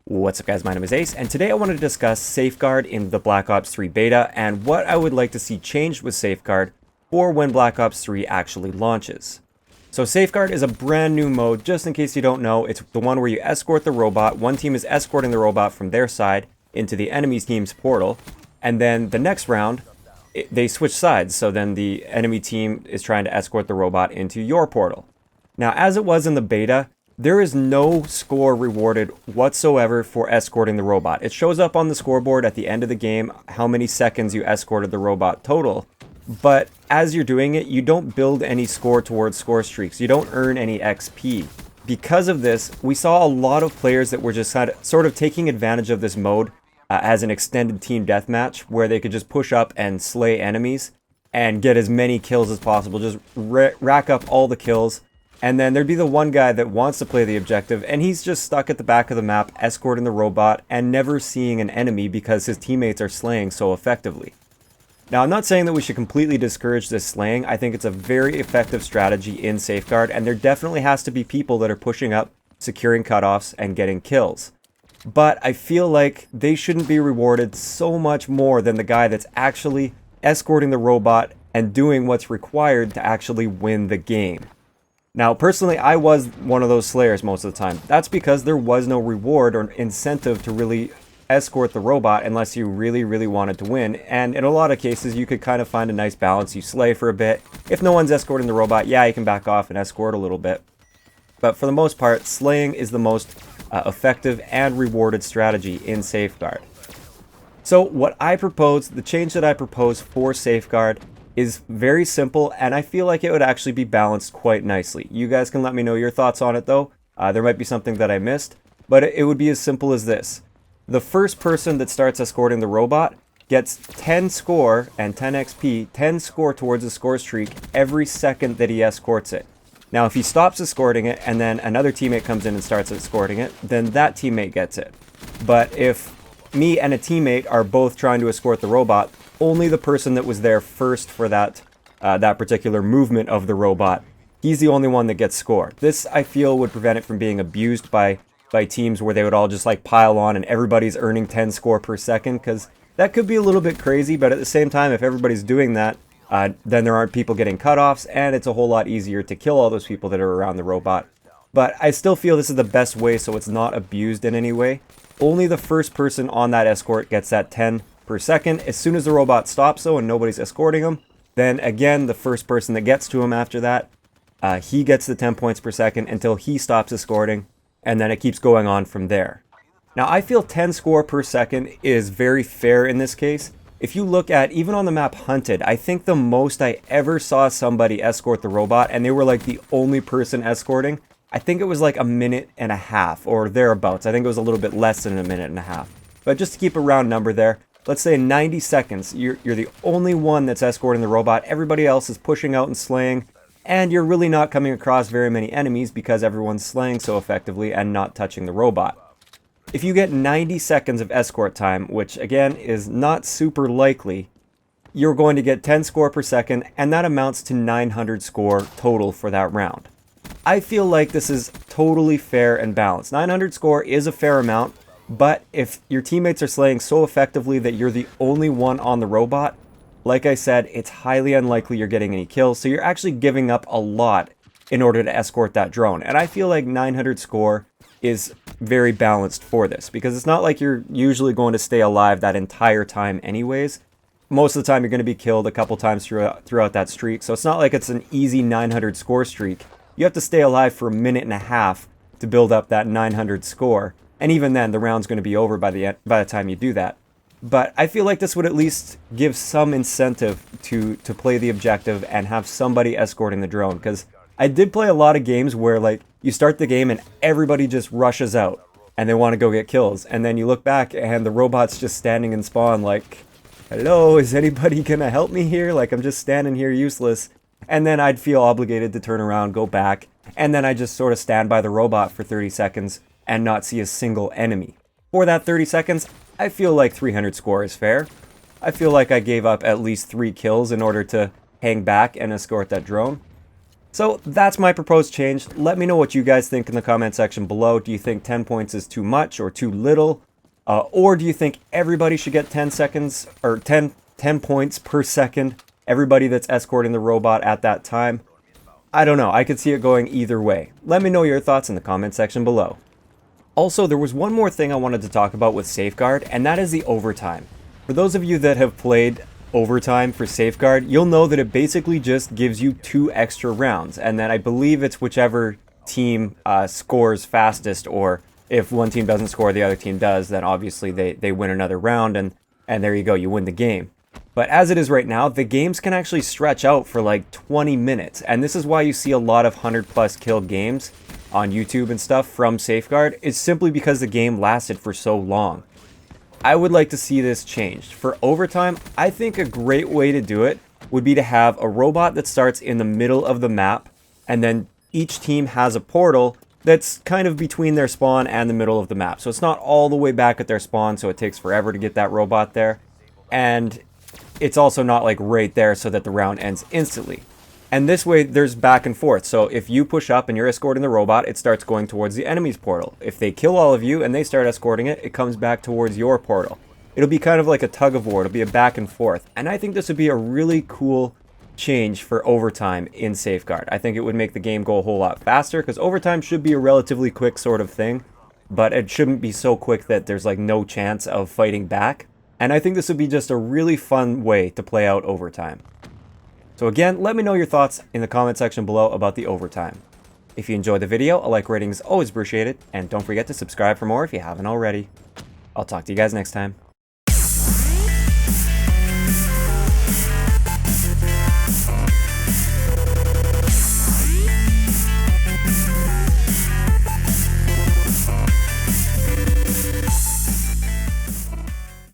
What's up guys, my name is Ace, and today I wanted to discuss Safeguard in the Black Ops 3 beta and what I would like to see changed with Safeguard for when Black Ops 3 actually launches. So Safeguard is a brand new mode. Just in case you don't know, it's the one where you escort the robot. One team is escorting the robot from their side into the enemy team's portal, and then the next round, they switch sides, so then the enemy team is trying to escort the robot into your portal. Now, as it was in the beta, there is no score rewarded whatsoever for escorting the robot. It shows up on the scoreboard at the end of the game how many seconds you escorted the robot total, but as you're doing it, you don't build any score towards score streaks. You don't earn any XP. Because of this, we saw a lot of players that were just sort of taking advantage of this mode as an extended team deathmatch, where they could just push up and slay enemies and get as many kills as possible, just rack up all the kills. And then there'd be the one guy that wants to play the objective, and he's just stuck at the back of the map, escorting the robot, and never seeing an enemy because his teammates are slaying so effectively. Now, I'm not saying that we should completely discourage this slaying. I think it's a very effective strategy in Safeguard, and there definitely has to be people that are pushing up, securing cutoffs, and getting kills. But I feel like they shouldn't be rewarded so much more than the guy that's actually escorting the robot and doing what's required to actually win the game. Now, personally, I was one of those slayers most of the time. That's because there was no reward or incentive to really escort the robot unless you really wanted to win. And in a lot of cases, you could kind of find a nice balance. You slay for a bit. If no one's escorting the robot, yeah, you can back off and escort a little bit. But for the most part, slaying is the most effective and rewarded strategy in Safeguard. So what I propose, the change that I propose for Safeguard, is very simple, and I feel like it would actually be balanced quite nicely. You guys can let me know your thoughts on it though. There might be something that I missed, but it would be as simple as this. The first person that starts escorting the robot gets 10 score and 10 XP, 10 score towards the score streak every second that he escorts it. Now, if he stops escorting it and then another teammate comes in and starts escorting it, then that teammate gets it. But if me and a teammate are both trying to escort the robot, only the person that was there first for that particular movement of the robot, he's the only one that gets score. This, I feel, would prevent it from being abused by teams where they would all just like pile on and everybody's earning 10 score per second, because that could be a little bit crazy. But at the same time, if everybody's doing that, then there aren't people getting cutoffs, and it's a whole lot easier to kill all those people that are around the robot. But I still feel this is the best way, so it's not abused in any way. Only the first person on that escort gets that 10 per second. As soon as the robot stops though and nobody's escorting him, then again the first person that gets to him after that, he gets the 10 points per second until he stops escorting, and then it keeps going on from there. Now, I feel 10 score per second is very fair in this case. If you look at, even on the map Hunted, I think the most I ever saw somebody escort the robot, and they were like the only person escorting, I think it was like a minute and a half or thereabouts. I think it was a little bit less than a minute and a half. But just to keep a round number there, let's say 90 seconds, you're the only one that's escorting the robot. Everybody else is pushing out and slaying, and you're really not coming across very many enemies because everyone's slaying so effectively and not touching the robot. If you get 90 seconds of escort time, which again is not super likely, you're going to get 10 score per second, and that amounts to 900 score total for that round. I feel like this is totally fair and balanced. 900 score is a fair amount, but if your teammates are slaying so effectively that you're the only one on the robot, like I said, it's highly unlikely you're getting any kills, so you're actually giving up a lot in order to escort that drone. And I feel like 900 score is very balanced for this, because it's not like you're usually going to stay alive that entire time anyways. Most of the time you're going to be killed a couple times throughout that streak, so it's not like it's an easy 900 score streak. You have to stay alive for a minute and a half to build up that 900 score. And even then, the round's going to be over by the time you do that. But I feel like this would at least give some incentive to play the objective and have somebody escorting the drone. Because I did play a lot of games where like you start the game and everybody just rushes out and they want to go get kills. And then you look back and the robot's just standing in spawn like, hello, is anybody going to help me here? Like, I'm just standing here useless. And then I'd feel obligated to turn around, go back, and then I just sort of stand by the robot for 30 seconds and not see a single enemy. For that 30 seconds, I feel like 300 score is fair. I feel like I gave up at least 3 kills in order to hang back and escort that drone. So that's my proposed change. Let me know what you guys think in the comment section below. Do you think 10 points is too much or too little? Or do you think everybody should get 10 seconds or 10 points per second? Everybody that's escorting the robot at that time? I don't know. I could see it going either way. Let me know your thoughts in the comment section below. Also, there was one more thing I wanted to talk about with Safeguard, and that is the overtime. For those of you that have played overtime for Safeguard, you'll know that it basically just gives you 2 extra rounds, and then I believe it's whichever team scores fastest, or if one team doesn't score, the other team does, then obviously they win another round, and there you go, you win the game. But as it is right now, the games can actually stretch out for like 20 minutes, and this is why you see a lot of 100+ kill games on YouTube and stuff from Safeguard. Is simply because the game lasted for so long. I would like to see this changed. For overtime, I think a great way to do it would be to have a robot that starts in the middle of the map, and then each team has a portal that's kind of between their spawn and the middle of the map. So it's not all the way back at their spawn, so it takes forever to get that robot there. And it's also not like right there so that the round ends instantly. And this way there's back and forth. So if you push up and you're escorting the robot, it starts going towards the enemy's portal. If they kill all of you and they start escorting it, it comes back towards your portal. It'll be kind of like a tug of war. It'll be a back and forth. And I think this would be a really cool change for overtime in Safeguard. I think it would make the game go a whole lot faster, because overtime should be a relatively quick sort of thing, but it shouldn't be so quick that there's like no chance of fighting back. And I think this would be just a really fun way to play out overtime. So again, let me know your thoughts in the comment section below about the overtime. If you enjoyed the video, a like rating is always appreciated, and don't forget to subscribe for more if you haven't already. I'll talk to you guys next time.